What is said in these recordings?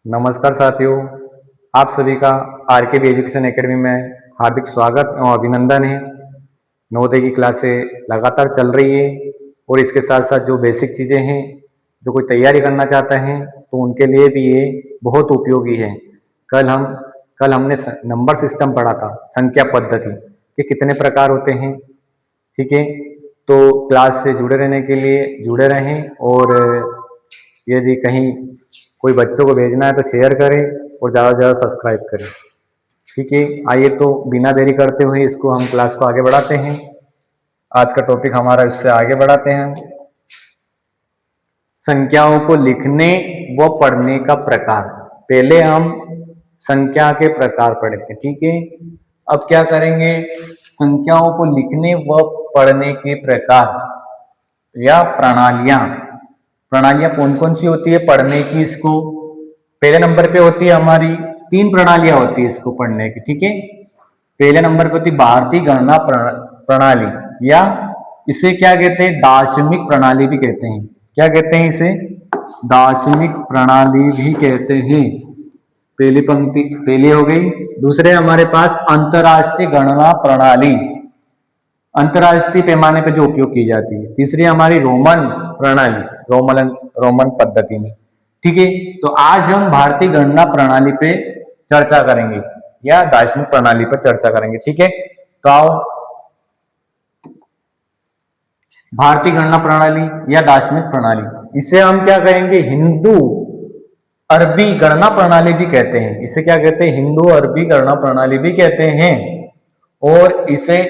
नमस्कार साथियों, आप सभी का आर के एजुकेशन एकेडमी में हार्दिक स्वागत एवं अभिनंदन है। नवोदय की क्लासें लगातार चल रही है और इसके साथ साथ जो बेसिक चीज़ें हैं, जो कोई तैयारी करना चाहता है तो उनके लिए भी ये बहुत उपयोगी है। कल हमने नंबर सिस्टम पढ़ा था, संख्या पद्धति के कितने प्रकार होते हैं। ठीक है, तो क्लास से जुड़े रहने के लिए जुड़े रहें और यदि कहीं कोई बच्चों को भेजना है तो शेयर करें और ज़्यादा से ज़्यादा सब्सक्राइब करें। ठीक है, आइए तो बिना देरी करते हुए इसको हम क्लास को आगे बढ़ाते हैं। आज का टॉपिक हमारा इससे आगे बढ़ाते हैं, संख्याओं को लिखने व पढ़ने का प्रकार। पहले हम संख्या के प्रकार पढ़े थे। ठीक है, अब क्या करेंगे, संख्याओं को लिखने व पढ़ने के प्रकार या प्रणालियां। प्रणालियां कौन कौन सी होती है पढ़ने की? इसको पहले नंबर पे होती है हमारी 3 प्रणालियां होती है इसको पढ़ने की। ठीक है, पहले नंबर पे होती है भारतीय गणना प्रणाली, या इसे क्या कहते हैं, दार्शनिक प्रणाली भी कहते हैं। क्या कहते हैं इसे? दार्शनिक प्रणाली भी कहते हैं। पहली पंक्ति पहली हो गई। दूसरे हमारे पास अंतरराष्ट्रीय गणना प्रणाली, अंतरराष्ट्रीय पैमाने पर जो उपयोग की जाती है। तीसरी हमारी रोमन प्रणाली, रोमन पद्धति में। ठीक है, तो आज हम भारतीय गणना प्रणाली पे चर्चा करेंगे या दार्शनिक प्रणाली पर चर्चा करेंगे। ठीक है, तो आओ, भारतीय गणना प्रणाली या दार्शनिक प्रणाली, इसे हम क्या कहेंगे, हिंदू अरबी गणना प्रणाली भी कहते हैं। इसे क्या कहते हैं, हिंदू अरबी गणना प्रणाली भी कहते हैं। और इसे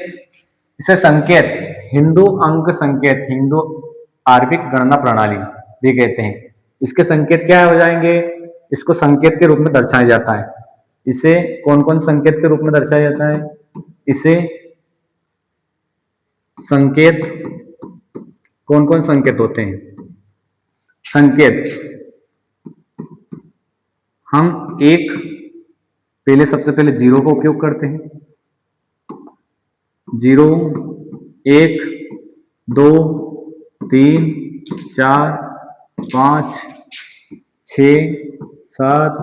इसे संकेत, हिंदू अंक संकेत, हिंदू आरबिक गणना प्रणाली भी कहते हैं। इसके संकेत क्या हो जाएंगे, इसको संकेत के रूप में दर्शाया जाता है। इसे कौन कौन संकेत के रूप में दर्शाया जाता है? इसे संकेत, कौन कौन संकेत होते हैं? संकेत हम सबसे पहले जीरो का उपयोग करते हैं। 0, 1, 2, 3, 4, 5, 6, 7,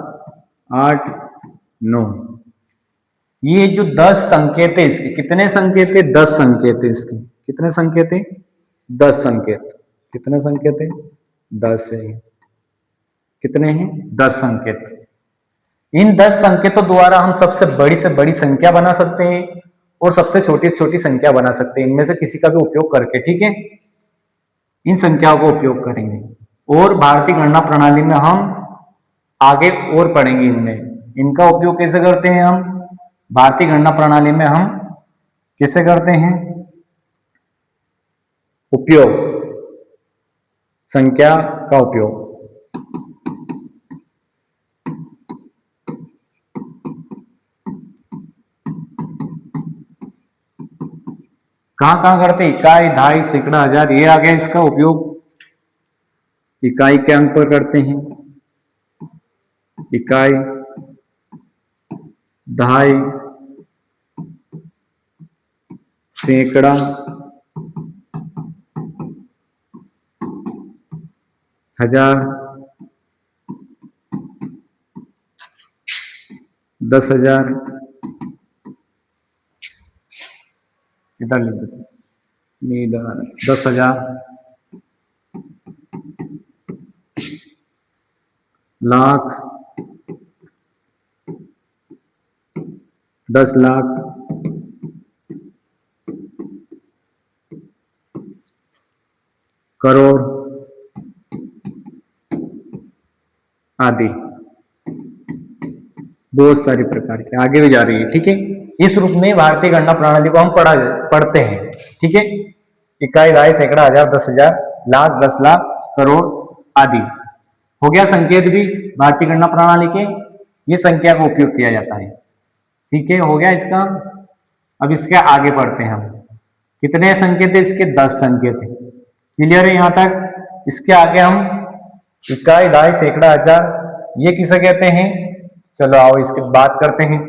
8, 9। ये जो 10 संकेत है, इसके कितने संकेत है? 10 संकेत है। इसके कितने संकेत है? 10 संकेत। कितने संकेत है? 10 है। कितने हैं? 10 संकेत। इन 10 संकेतों द्वारा हम सबसे बड़ी से बड़ी संख्या बना सकते हैं और सबसे छोटी से छोटी संख्या बना सकते हैं, इनमें से किसी का भी उपयोग करके। ठीक है, इन संख्याओं का उपयोग करेंगे और भारतीय गणना प्रणाली में हम आगे और पढ़ेंगे इनमें इनका उपयोग कैसे करते हैं। हम भारतीय गणना प्रणाली में हम कैसे करते हैं उपयोग, संख्या का उपयोग। कहां कहां करते? इकाई, दहाई, सैकड़ा, हजार, ये आ गया इसका उपयोग। इकाई के अंक पर करते हैं, इकाई, दहाई, सैकड़ा, हजार, 10,000, इधर लिख देते, 10,000, लाख, 10 लाख, करोड़ आदि, बहुत सारी प्रकार की आगे भी जा रही है। ठीक है, इस रूप में भारतीय गणना प्रणाली को हम पढ़ते हैं। ठीक है, इकाई, दहाई, सैकड़ा, हजार, 10,000, लाख, 10 लाख, करोड़ आदि। हो गया संकेत भी भारतीय गणना प्रणाली के, ये संख्या का उपयोग किया जाता है। ठीक है, हो गया इसका। अब इसके आगे बढ़ते हैं हम। कितने संकेत है इसके? 10 संकेत है। क्लियर है यहां तक? इसके आगे हम इकाई, दहाई, सैकड़ा, हजार, ये किसे कहते हैं? चलो आओ इसकी बात करते हैं।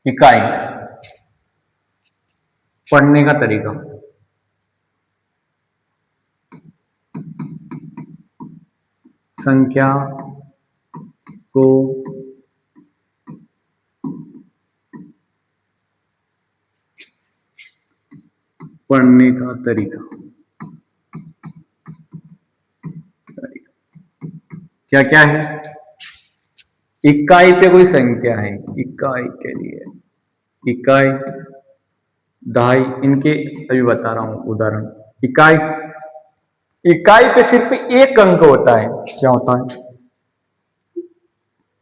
इकाई, पढ़ने का तरीका, संख्या को पढ़ने का तरीका। क्या क्या है? इकाई पे कोई संख्या है, इकाई के लिए इकाई, दहाई, इनके अभी बता रहा हूं उदाहरण। इकाई, इकाई पे सिर्फ एक अंक होता है। क्या होता है?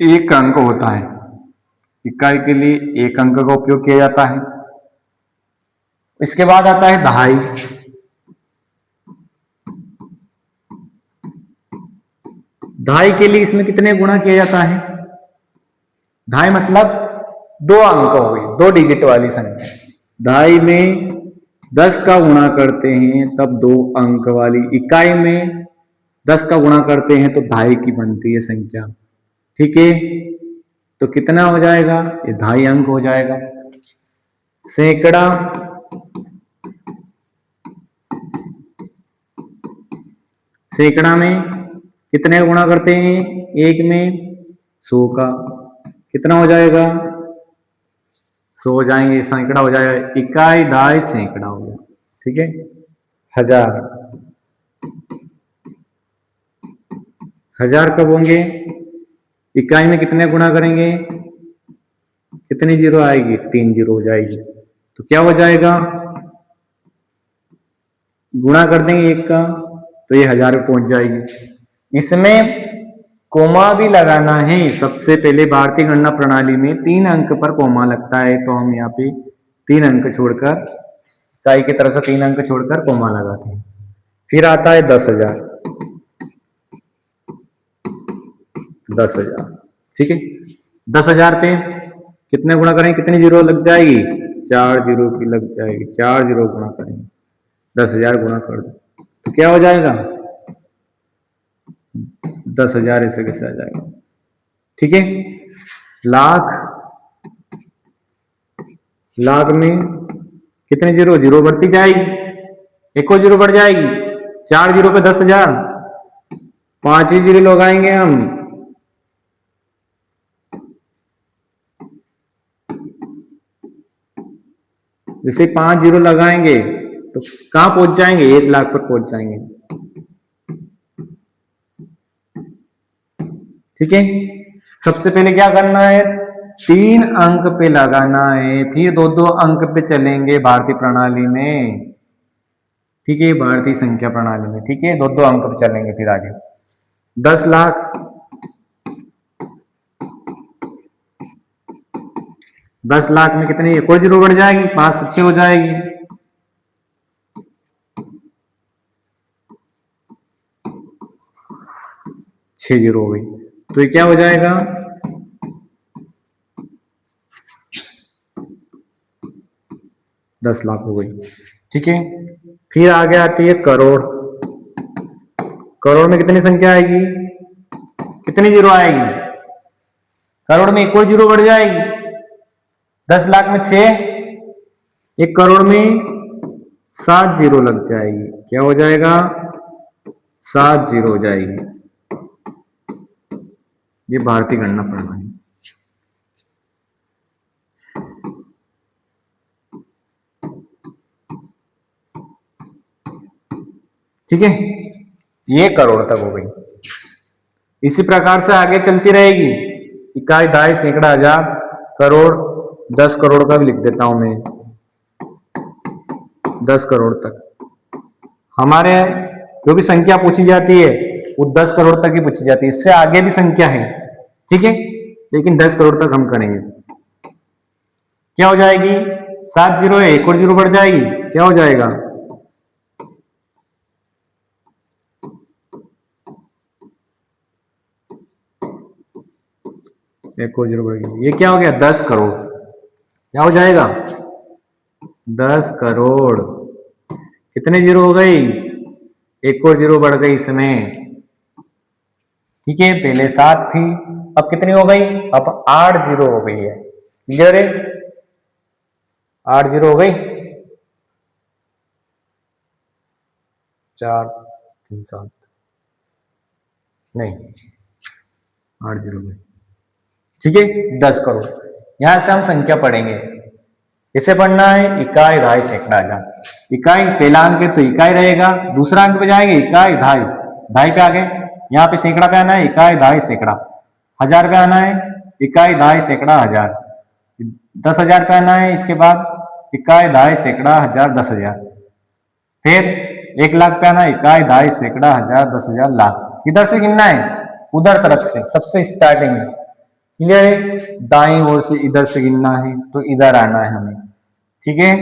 एक अंक होता है। इकाई के लिए एक अंक का उपयोग किया जाता है। इसके बाद आता है दहाई। दहाई के लिए इसमें कितने गुणा किया जाता है? दहाई मतलब दो अंक हो गई, दो डिजिट वाली संख्या। दहाई में 10 का गुणा करते हैं तब दो अंक वाली, इकाई में 10 का गुणा करते हैं तो दहाई की बनती है संख्या। ठीक है, तो कितना हो जाएगा? ये दहाई अंक हो जाएगा। सैकड़ा, सैकड़ा में कितने गुणा करते हैं? एक में 100 का, कितना हो जाएगा? 100 हो जाएंगे, सैकड़ा हो जाएगा। इकाई, दहाई, सैकड़ा हो गया। ठीक है। हजार, हजार कब होंगे? इकाई में कितने गुणा करेंगे? कितनी जीरो आएगी? 3 जीरो हो जाएगी। तो क्या हो जाएगा? गुणा कर देंगे एक का तो ये 1000 पे पहुंच जाएगी। इसमें कोमा भी लगाना है। सबसे पहले भारतीय गणना प्रणाली में 3 अंक पर कोमा लगता है, तो हम यहाँ पे 3 अंक छोड़कर, इकाई की तरफ से 3 अंक छोड़कर कोमा लगाते हैं। फिर आता है 10,000। 10,000, ठीक है। 10,000 पे कितने गुणा करेंगे? कितनी जीरो लग जाएगी? 4 जीरो की लग जाएगी। 4 जीरो गुणा करेंगे, 10,000 गुणा कर दो तो क्या हो जाएगा? 10,000 ऐसे कैसे आ जाएगा? ठीक है। लाख, लाख में कितने जीरो? जीरो बढ़ती जाएगी, एक और जीरो बढ़ जाएगी। 4 जीरो पे 10,000, 5 ही जीरो लगाएंगे हम। जैसे 5 जीरो लगाएंगे तो कहां पहुंच जाएंगे? 1 लाख पर पहुंच जाएंगे। ठीक है। सबसे पहले क्या करना है? 3 अंक पे लगाना है, फिर 2-2 अंक पे चलेंगे भारतीय प्रणाली में। ठीक है, भारतीय संख्या प्रणाली में। ठीक है, 2-2 अंक पे चलेंगे फिर आगे। 10 लाख, 10 लाख में कितनी एक और जीरो बढ़ जाएगी, 5 से 6 हो जाएगी। छह जीरो हो गई, तो ये क्या हो जाएगा? 10 लाख हो गई। ठीक है। फिर आगे आती है करोड़। करोड़ में कितनी संख्या आएगी? कितनी जीरो आएगी? करोड़ में एक और जीरो बढ़ जाएगी। 10 लाख में 6, 1 करोड़ में 7 जीरो लग जाएगी। क्या हो जाएगा? 7 जीरो हो जाएगी। ये भारतीय गणना प्रणाली। ठीक है, ये करोड़ तक हो गई। इसी प्रकार से आगे चलती रहेगी। इकाई, दहाई, सैकड़ा, हजार, करोड़, 10 करोड़ का भी लिख देता हूं मैं। 10 करोड़ तक हमारे जो भी संख्या पूछी जाती है वो 10 करोड़ तक ही पूछी जाती है। इससे आगे भी संख्या है, ठीक है, लेकिन 10 करोड़ तक हम करेंगे। क्या हो जाएगी? 7 जीरो है, एक और जीरो बढ़ जाएगी। क्या हो जाएगा? एक और जीरो बढ़ गया। ये क्या हो गया? 10 करोड़। क्या हो जाएगा? 10 करोड़। कितने जीरो हो गई? एक और जीरो बढ़ गई इसमें। ठीक है, पहले 7 थी, अब कितनी हो गई? अब 8 जीरो हो गई है। क्लियर है? 8 जीरो हो गई। 4 3 7, नहीं 8 जीरो में, ठीक है 10 करोड़। यहां से हम संख्या पढ़ेंगे, इसे पढ़ना है इकाई, दहाई, सैकड़ा, हजार। इकाई पहला अंक है तो इकाई रहेगा, दूसरा अंक पे जाएंगे इकाई, दहाई, दहाई पे आ गए, यहाँ पे सैकड़ा पे आना है इकाई, दहाई, सैकड़ा। हजार पे आना है इकाई, दहाई, सैकड़ा, हजार। 10,000 पे आना है, इसके बाद इकाई, दहाई, सैकड़ा, हजार, 10,000। फिर 1 लाख पे आना है इकाई, दहाई, सैकड़ा, हजार, 10,000, लाख। किधर से गिनना है? उधर तरफ से, सबसे स्टार्टिंग में। क्लियर है? दाईं ओर से इधर से गिनना है तो इधर आना है हमें, ठीक है।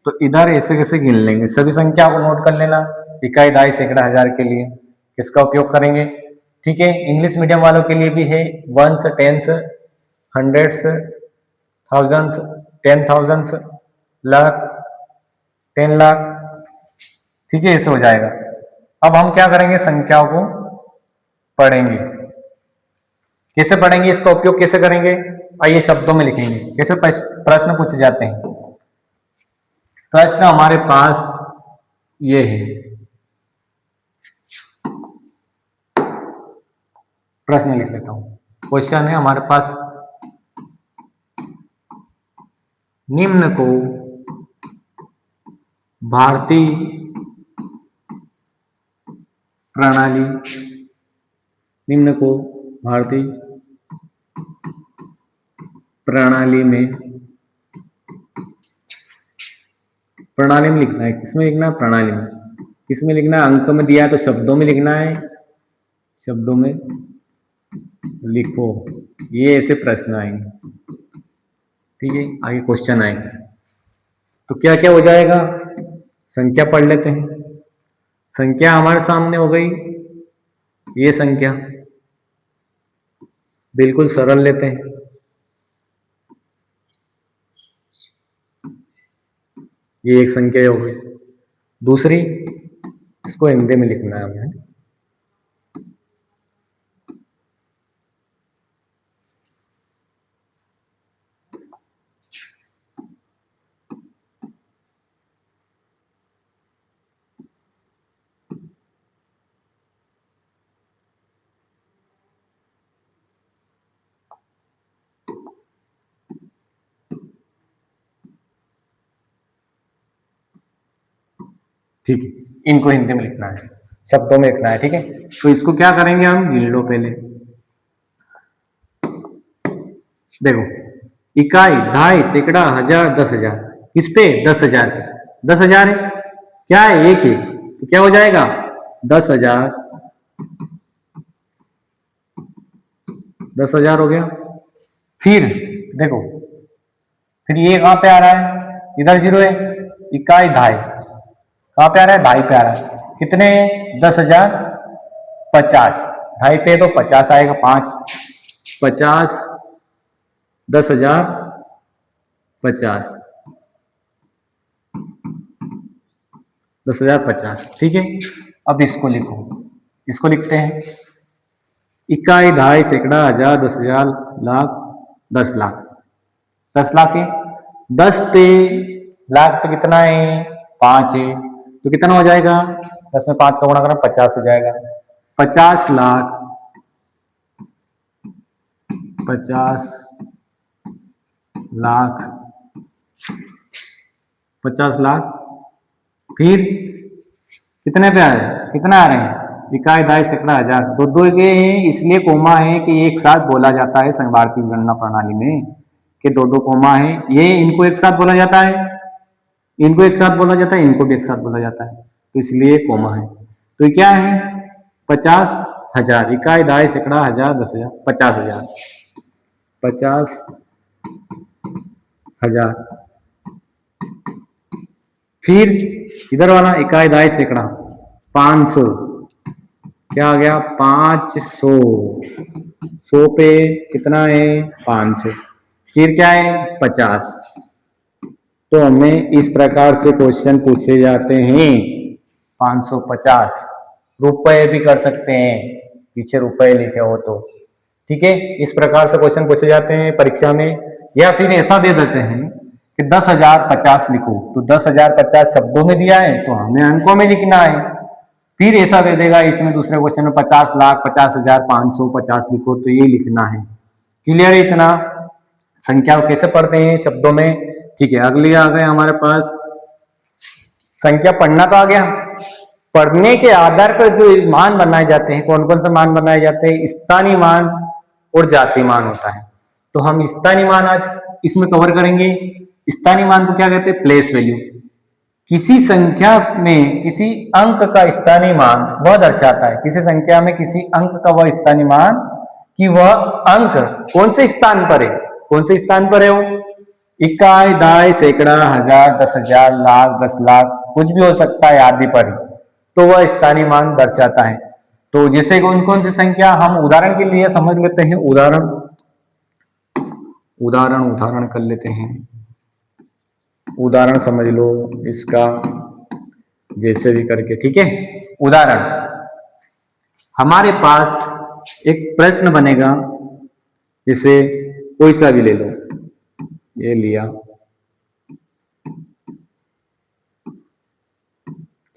तो इधर ऐसे कैसे गिन लेंगे, सभी संख्या को नोट कर लेना। इकाई, दहाई, सैकड़ा, हजार के लिए किसका उपयोग करेंगे, ठीक है। इंग्लिश मीडियम वालों के लिए भी है, ones, tens, hundreds, thousands, 10,000, lakh, 10 lakh, ठीक है, ऐसे हो जाएगा। अब हम क्या करेंगे, संख्याओं को पढ़ेंगे। कैसे पढ़ेंगे, इसका उपयोग कैसे करेंगे, आइए शब्दों में लिखेंगे। कैसे प्रश्न पूछे जाते हैं। प्रश्न हमारे पास ये है, प्रश्न लिख लेता हूं। क्वेश्चन है हमारे पास, निम्न को भारतीय प्रणाली, निम्न को भारतीय प्रणाली में, प्रणाली में लिखना है। किसमें लिखना है? प्रणाली में। किसमें लिखना है? अंक में दिया है तो शब्दों में लिखना है, शब्दों में लिखो। ये ऐसे प्रश्न आएंगे, ठीक है। आगे क्वेश्चन आएंगे तो क्या क्या हो जाएगा, संख्या पढ़ लेते हैं। संख्या हमारे सामने हो गई, ये संख्या बिल्कुल सरल लेते हैं। ये एक संख्या हो गई। दूसरी, इसको हिंदी में लिखना है हमें, ठीक है। इनको हिंदी में लिखना है, शब्दों में लिखना है, ठीक है। तो इसको क्या करेंगे हम, गिन लो पहले। देखो, इकाई, दहाई, सैकड़ा, हजार, 10,000। किस पे? 10,000 पे। 10,000 है, क्या है? एक है, तो क्या हो जाएगा? 10,000, 10,000 हो गया। फिर देखो, फिर ये कहां पे आ रहा है? इधर जीरो है। इकाई, दहाई, कहां पे आ रहा है? दहाई पे आ रहा है। कितने? 10,000, 50। ढाई पे तो 50 आएगा, 5, 50, 10,000, 50, 10,050, ठीक है। अब इसको लिखो, इसको लिखते हैं, इकाई, दहाई, सैकड़ा, हजार, 10,000, लाख, 10 लाख। 10 लाख है, 10 पे लाख पे कितना है? 5 है, तो कितना हो जाएगा? 10 में 5 का गुणा करना, 50 हो जाएगा। 50 लाख, 50 लाख, 50 लाख। फिर कितने पे आ रहे हैं? कितना आ रहे हैं? इकाई, दहाई, सैकड़ा, हजार। दो दो के हैं, इसलिए कोमा है कि एक साथ बोला जाता है भारतीय गणना प्रणाली में, कि दो दो कोमा है। ये इनको एक साथ बोला जाता है, इनको एक साथ बोला जाता है, इनको भी एक साथ बोला जाता है, तो इसलिए कोमा है। तो ये क्या है? 50,000। इकाई, दहाई, सैकड़ा, हजार, 10,000, 50,000, 50,000। फिर इधर वाला इकाई, दहाई, सैकड़ा, 500, क्या आ गया? 500, 100 पे कितना है? 500। फिर क्या है? 50। तो हमें इस प्रकार से क्वेश्चन पूछे जाते हैं। 550 रुपए भी कर सकते हैं, पीछे रुपए लिखे हो तो, ठीक है। इस प्रकार से क्वेश्चन पूछे जाते हैं परीक्षा में। या फिर ऐसा दे देते हैं कि 10,050 लिखो, तो 10,050 शब्दों में दिया है तो हमें अंकों में लिखना है, फिर ऐसा दे देगा इसमें दूसरे क्वेश्चन में 50 लाख, 50,000, 550 लिखो, तो ये लिखना है। क्लियर है इतना? संख्या कैसे पढ़ते हैं शब्दों में। ठीक है, अगली आ गए हमारे पास संख्या। पढ़ना तो आ गया। पढ़ने के आधार पर जो मान बनाए जाते हैं, कौन कौन से मान बनाए जाते हैं? स्थानीय मान और जातीय मान होता है। तो हम स्थानीय मान आज इसमें कवर करेंगे। स्थानीय मान को क्या कहते हैं? Place value. किसी संख्या में किसी अंक का स्थानीय मान वह दर्शाता है, किसी संख्या में किसी अंक का वह स्थानीय मान कि वह अंक कौन से स्थान पर है, कौन से स्थान पर है वो। इकाई, दहाई, सैकड़ा, हजार, 10,000, लाख, 10 लाख, कुछ भी हो सकता है आदि पर, तो वह स्थानीय मान दर्शाता है। तो जैसे कौन कौन सी संख्या, हम उदाहरण के लिए समझ लेते हैं। उदाहरण कर लेते हैं। उदाहरण समझ लो इसका, जैसे भी करके। ठीक है, उदाहरण हमारे पास एक प्रश्न बनेगा, जैसे कोई सा भी ले लो, ये लिया,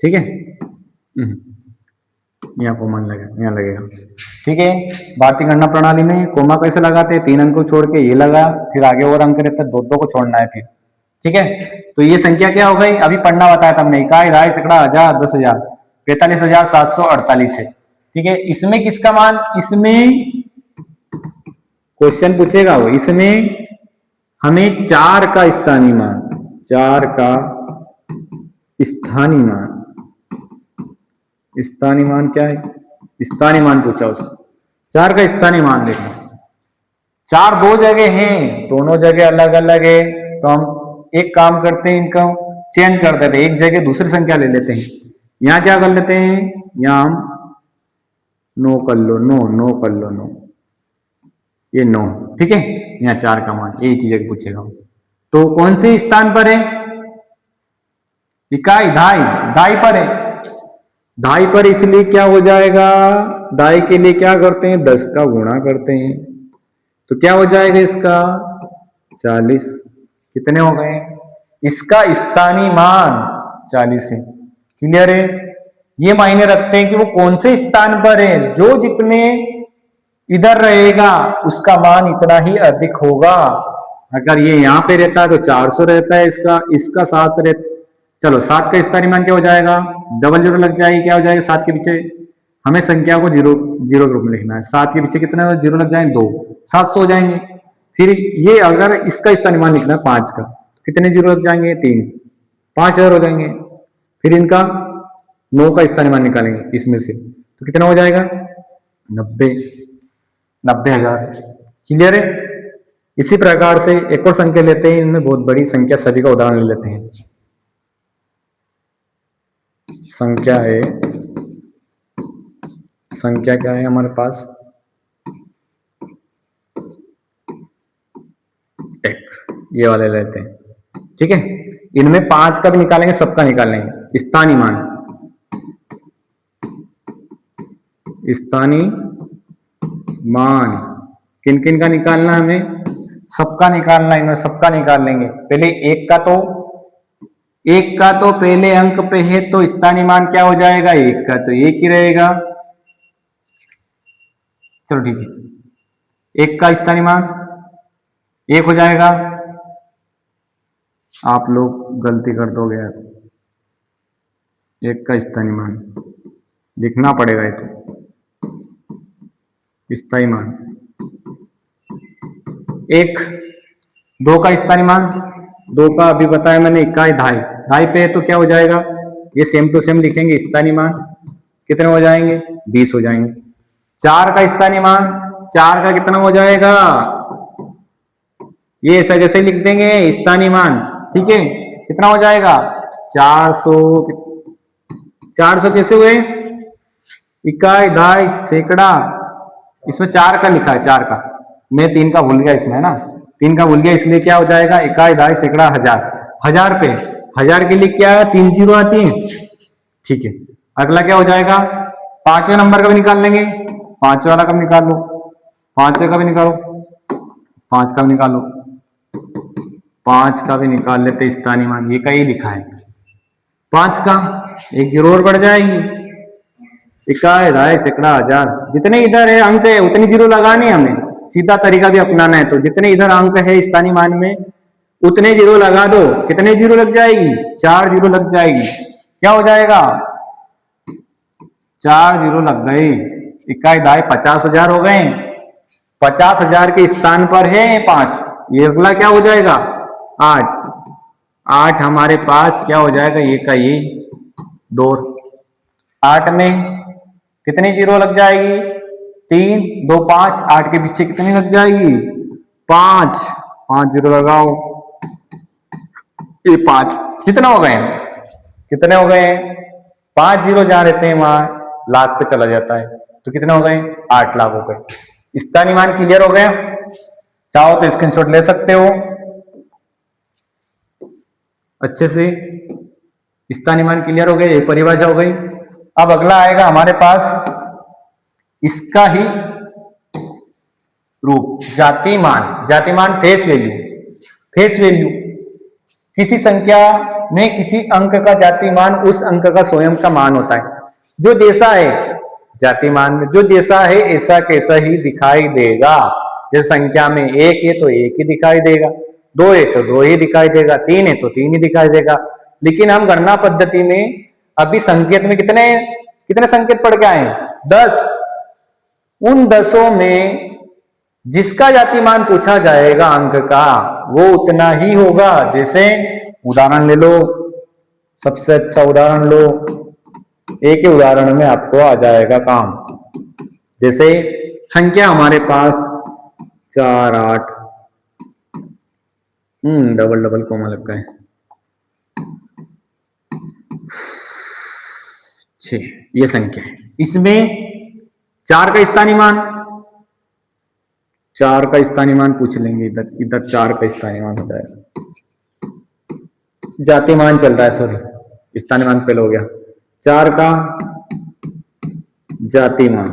ठीक है। यहाँ कोमा लगेगा, यहाँ लगेगा। ठीक है, भारतीय गणना प्रणाली में कोमा कैसे लगाते हैं? 3 अंक को छोड़ के ये लगा, फिर आगे और अंक रहता है, दो को छोड़ना है फिर। ठीक है, तो ये संख्या क्या हो गई? अभी पढ़ना बताया था हमने। इकाई, दहाई, सैकड़ा, हजार, 10,000, 45,748 है। ठीक है, इसमें किसका मान? इसमें क्वेश्चन पूछेगा वो, इसमें हमें 4 का स्थानीय मान, 4 का स्थानीय मान, स्थानीय मान क्या है? स्थानीय मान पूछा उसको, 4 का स्थानीय मान देखना। 4 दो जगह हैं, दोनों जगह अलग अलग है, तो हम एक काम करते हैं, इनका चेंज कर देते हैं, एक जगह दूसरी संख्या ले लेते हैं। यहां क्या कर लेते हैं? यहां हम 9 कर लो, 9 कर लो, 9, ये 9। ठीक है, यहाँ 4 का मान एक ही जगह पूछेगा। तो कौन से स्थान पर है? इकाई, दहाई पर है। दहाई पर इसलिए क्या हो जाएगा? दहाई के लिए क्या करते हैं? 10 का गुणा करते हैं, तो क्या हो जाएगा इसका? 40। कितने हो गए? इसका स्थानीय मान 40 है। क्लियर है? ये मायने रखते हैं कि वो कौन से स्थान पर है, जो जितने इधर रहेगा उसका मान इतना ही अधिक होगा। अगर ये यहाँ पे रहता है तो 400 रहता है, इसका 7 रहता। चलो 7 का स्थानीय मान क्या हो जाएगा? डबल जीरो लग जाएगी, क्या हो जाएगा? 7 के पीछे हमें संख्या को जीरो के रूप में लिखना है। 7 के पीछे कितने जीरो लग जाएंगे? 2, 700 हो जाएंगे। फिर ये अगर इसका स्थानीय मान लिखना है 5 का, कितने जीरो लग जाएंगे? 3, 5,000 हो जाएंगे। फिर इनका 9 का स्थानीय मान निकालेंगे इसमें से, तो कितना हो जाएगा? 90,000। क्लियर है? इसी प्रकार से एक और संख्या लेते हैं, इनमें बहुत बड़ी संख्या, सभी का उदाहरण ले लेते हैं। संख्या है, संख्या क्या है हमारे पास? ये वाले लेते हैं। ठीक है, इनमें 5 का भी निकालेंगे, सबका निकालेंगे स्थानीय मान। स्थानीय मान किन किन का निकालना है हमें? सबका निकालना है, सबका निकाल लेंगे। पहले एक का तो पहले अंक पे है, तो स्थानीय मान क्या हो जाएगा? 1 का तो 1 ही रहेगा। चलो ठीक है, 1 का स्थानीय मान 1 हो जाएगा। आप लोग गलती कर दोगे यार, 1 का स्थानीय मान लिखना पड़ेगा। ये तो स्थायी मान 1। 2 का स्थानीय मान, 2 का अभी बताया मैंने, इकाई, दहाई पे तो क्या हो जाएगा? ये सेम टू सेम लिखेंगे। स्थानीय मान कितने हो जाएंगे? 20 हो जाएंगे। 4 का स्थानीय मान, 4 का कितना हो जाएगा? ये ऐसा जैसे लिख देंगे स्थानीय मान। ठीक है, कितना हो जाएगा? 400। 400 कैसे हुए? इकाई, दहाई, सैकड़ा, इसमें 4 का लिखा है, 4 का, मैं 3 का भूल गया इसमें, है ना, 3 का भूल गया, इसलिए क्या हो जाएगा? इकाई, दहाई, सैकड़ा, हजार। हजार पे, हजार के लिए क्या है? 3 जीरो आती है। ठीक है, अगला क्या हो जाएगा? 5वें नंबर का भी निकाल लेंगे। 5 वाला का भी निकाल लो, 5 का भी निकालो, 5 का भी निकाल लो, 5 का भी निकाल लेते स्थानीय मान। ये का ही लिखा है 5 का, 1 जीरो और बढ़ जाएगी। इकाई, दहाई, सैकड़ा, हजार, जितने इधर है अंक है उतनी जीरो लगानी है हमें। सीधा तरीका भी अपनाना है, तो जितने इधर अंक है स्थानीय मान में उतने जीरो लगा दो। कितने जीरो लग जाएगी? 4 जीरो लग जाएगी। क्या हो जाएगा? 4 जीरो लग गई। इकाई, दहाई, 50,000 हो गए। 50,000 के स्थान पर है 5, ये अगला क्या हो जाएगा? 8। 8 हमारे पास क्या हो जाएगा? ये का ये 2। 8 में कितनी जीरो लग जाएगी? 3, 2, 5। 8 के पीछे कितनी लग जाएगी? 5। 5 जीरो लगाओ, ये 5। कितना हो गए? कितने हो गए? 5 जीरो जहां रहते हैं वहां लाख पे चला जाता है, तो कितने हो गए? 8 लाख हो गए। स्थानीय मान क्लियर हो गया? चाहो तो स्क्रीनशॉट ले सकते हो अच्छे से। स्थानीय मान क्लियर हो गए, ये परिभाषा हो गई। अब अगला आएगा हमारे पास इसका ही रूप, जातिमान। जातिमान फेस वैल्यू। फेस वैल्यू किसी संख्या में किसी अंक का जातिमान उस अंक का स्वयं का मान होता है। जो जैसा है जातिमान में, जो जैसा है ऐसा कैसा ही दिखाई देगा। जैसे संख्या में 1 है तो 1 ही दिखाई देगा, 2 है तो 2 ही दिखाई देगा, 3 है तो 3 ही दिखाई देगा। लेकिन हम गणना पद्धति में अभी संकेत में कितने कितने संकेत पढ़ के आए? 10। उन 10 में जिसका जातिमान पूछा जाएगा अंक का वो उतना ही होगा। जैसे उदाहरण ले लो, सबसे अच्छा उदाहरण लो, एक ही उदाहरण में आपको आ जाएगा काम। जैसे संख्या हमारे पास 4, 8, डबल डबल कोमा लग गए, 6, ये संख्या है। इसमें 4 का स्थानीय मान, 4 का स्थानीय मान पूछ लेंगे। इधर इधर 4 का स्थानीय मान हो जाएगा। जातिमान चल रहा है, सॉरी स्थानीय मान पहले हो गया। 4 का जातिमान।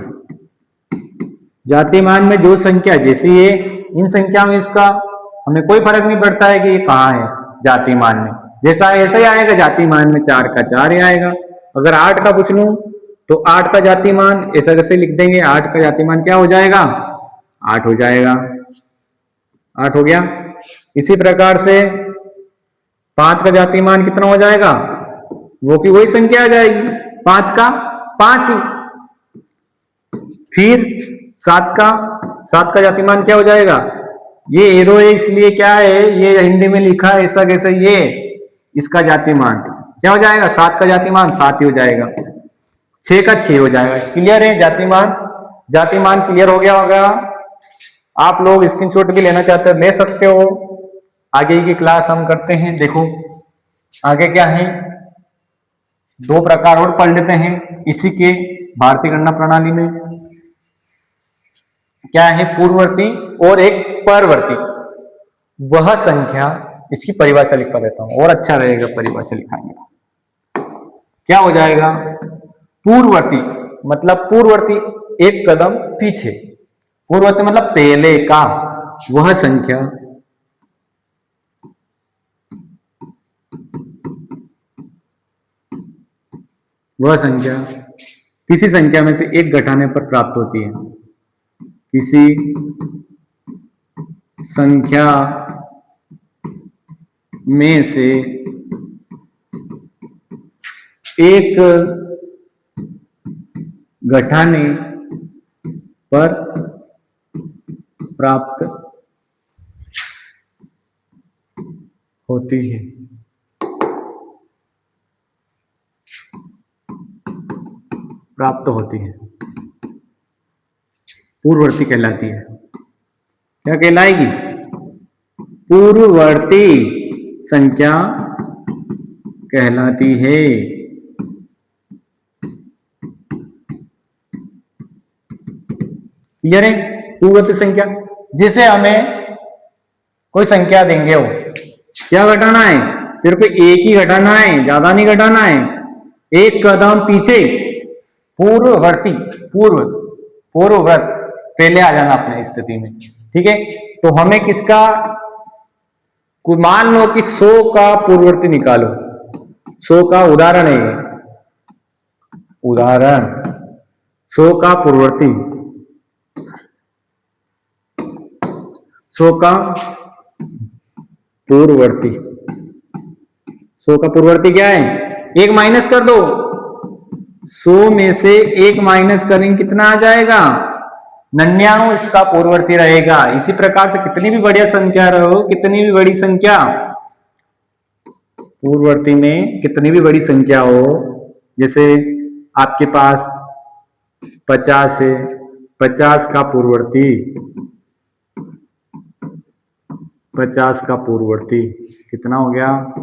जातिमान में जो संख्या जैसी है इन संख्या में इसका हमें कोई फर्क नहीं पड़ता है कि ये कहाँ है। जातिमान में जैसा है ऐसा ही आएगा। जातिमान में 4 का 4 ही आएगा। अगर 8 का पूछ लूं तो 8 का जातिमान ऐसा कैसे लिख देंगे? 8 का जातिमान क्या हो जाएगा? 8 हो जाएगा। 8 हो गया। इसी प्रकार से 5 का जातिमान कितना हो जाएगा? वो की वही संख्या आ जाएगी, 5 का 5 ही। फिर 7 का जातिमान क्या हो जाएगा? ये एरो है इसलिए क्या है, ये हिंदी में लिखा है ऐसा कैसे, ये इसका जातिमान क्या हो जाएगा? 7 का जातिमान 7 ही हो जाएगा। 6 का 6 हो जाएगा। क्लियर है? जातिमान जातिमान क्लियर हो गया होगा। आप लोग स्क्रीनशॉट भी लेना चाहते हो ले सकते हो। आगे की क्लास हम करते हैं। देखो आगे क्या है, 2 प्रकार और पढ़ लेते हैं इसी के भारतीय गणना प्रणाली में। क्या है? पूर्ववर्ती और एक परवर्ती। वह संख्या, इसकी परिभाषा लिखवा देता हूं और अच्छा रहेगा परिभाषा लिखाएंगे। क्या हो जाएगा? पूर्ववर्ती मतलब पूर्ववर्ती एक कदम पीछे। पूर्ववर्ती मतलब पहले का। वह संख्या किसी संख्या में से एक घटाने पर प्राप्त होती है। किसी संख्या में से एक घटाने पर प्राप्त होती है। प्राप्त होती है, पूर्ववर्ती कहलाती है। क्या कहलाएगी? पूर्ववर्ती संख्या कहलाती है। क्लियर है? पूर्ववर्ती संख्या, जिसे हमें कोई संख्या देंगे हो क्या घटाना है? सिर्फ एक ही घटाना है, ज्यादा नहीं घटाना है। एक कदम पीछे, पूर्ववर्ती, पूर्ववर्त पहले आ जाना अपने स्थिति में। ठीक है, तो हमें किसका, मान लो कि 100 का पूर्ववर्ती निकालो। 100 का उदाहरण है ये, उदाहरण 100 का पूर्ववर्ती, 100 का पूर्ववर्ती, 100 का पूर्ववर्ती क्या है? एक माइनस कर दो, 100 में से एक माइनस करेंगे कितना आ जाएगा? 99 इसका पूर्ववर्ती रहेगा। इसी प्रकार से कितनी भी बढ़िया संख्या रहो, कितनी भी बड़ी संख्या पूर्ववर्ती में कितनी भी बड़ी संख्या हो, जैसे आपके पास 50 है, 50 का पूर्ववर्ती, 50 का पूर्ववर्ती कितना हो गया?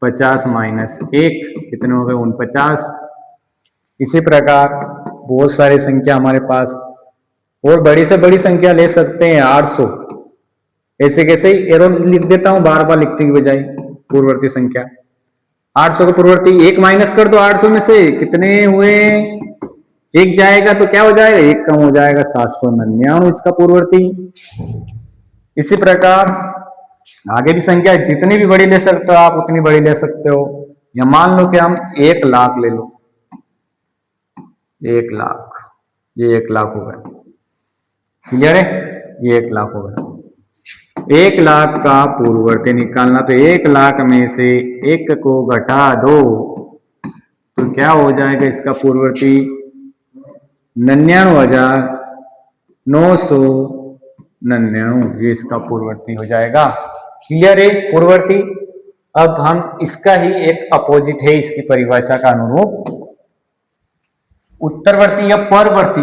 50 माइनस 1 कितने हो गए? 49। इसी प्रकार बहुत सारी संख्या हमारे पास, और बड़ी से बड़ी संख्या ले सकते हैं 800। ऐसे कैसे ही एरो लिख देता हूं बार बार लिखने की बजाय, पूर्ववर्ती संख्या 800 का पूर्ववर्ती, एक माइनस कर दो 800 में से, कितने हुए? एक जाएगा तो क्या हो जाएगा? एक कम हो जाएगा, 799 इसका पूर्ववर्ती। इसी प्रकार आगे भी संख्या जितनी भी बड़ी ले सकते हो आप, उतनी बड़ी ले सकते हो। या मान लो कि हम 1 लाख ले लो, 1 लाख, ये 1 लाख हो गया, क्लियर है? ये 1 लाख हो गया। 1 लाख का पूर्ववर्ती निकालना, तो 1 लाख में से 1 को घटा दो तो क्या हो जाएगा इसका पूर्ववर्ती? 99,999, ये इसका पूर्ववर्ती हो जाएगा। क्लियर है? पूर्ववर्ती। अब हम इसका ही एक अपोजिट है इसकी परिभाषा का अनुरूप, उत्तरवर्ती या परवर्ती,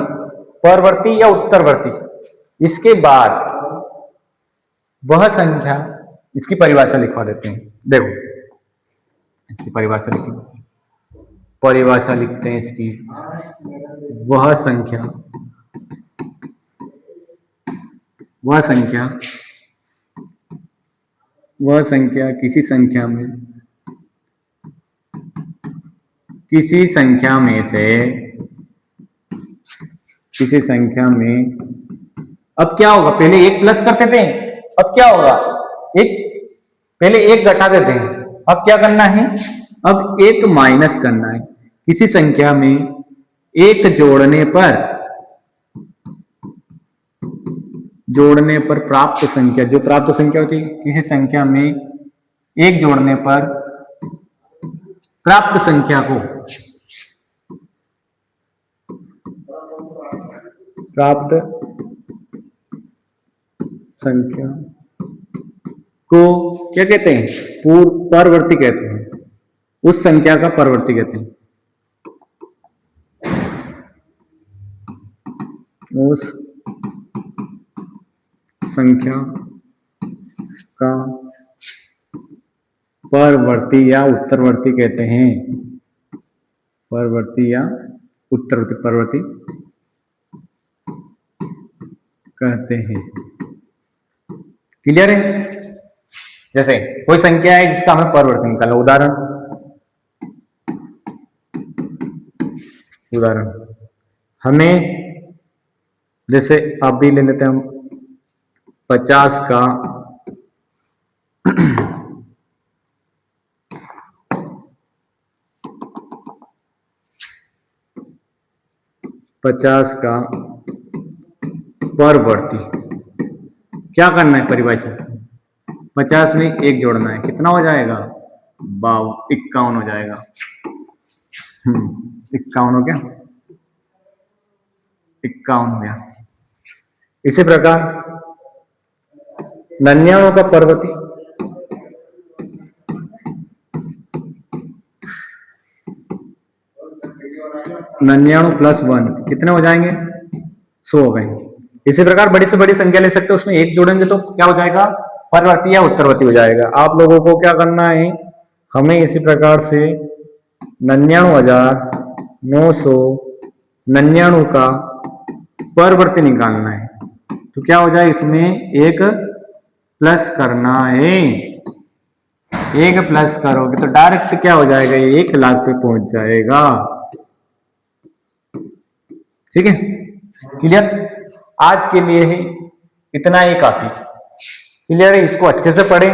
परवर्ती या उत्तरवर्ती। इसके बाद वह संख्या, इसकी परिभाषा लिखवा देते हैं। देखो इसकी परिभाषा लिखते, परिभाषा लिखते हैं इसकी। वह संख्या, वह संख्या, वह संख्या किसी संख्या में, किसी संख्या में से, किसी संख्या में, अब क्या होगा? पहले एक प्लस करते थे, अब क्या होगा? एक, पहले एक घटा देते हैं, अब क्या करना है? अब एक माइनस करना है। किसी संख्या में एक जोड़ने पर, जोड़ने पर प्राप्त संख्या, जो प्राप्त संख्या होती है, किसी संख्या में एक जोड़ने पर प्राप्त संख्या को, प्राप्त संख्या को क्या कहते हैं? परवर्ती कहते हैं। उस संख्या का परवर्ती कहते हैं, उस संख्या का परवर्ती या उत्तरवर्ती कहते हैं, परवर्ती या उत्तरवर्ती, परवर्ती कहते हैं। क्लियर है? जैसे कोई संख्या है जिसका हमें परवर्ती निकालना, उदाहरण हमें, जैसे अभी ले लेते हैं हम 50 का 50 का परवर्ती क्या करना है? परिभाषा से 50 में एक जोड़ना है, कितना हो जाएगा? 51 हो जाएगा। 51 हो गया, 51 हो गया। इसी प्रकार 99 का परवर्ती, 99 प्लस 1 कितने हो जाएंगे? 100 हो गए। इसी प्रकार बड़ी से बड़ी संख्या ले सकते हो, उसमें एक जोड़ेंगे तो क्या हो जाएगा? परवर्ती या उत्तरवर्ती हो जाएगा। आप लोगों को क्या करना है? हमें इसी प्रकार से 99,999 का परवर्ती निकालना है, तो क्या हो जाए? इसमें एक प्लस करना है, एक प्लस करोगे तो डायरेक्ट क्या हो जाएगा? 1 लाख पे पहुंच जाएगा। ठीक है? क्लियर? आज के लिए ही इतना ही काफी। क्लियर है? इसको अच्छे से पढ़ें,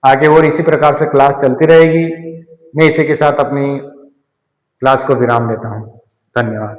आगे और इसी प्रकार से क्लास चलती रहेगी। मैं इसी के साथ अपनी क्लास को विराम देता हूं। धन्यवाद।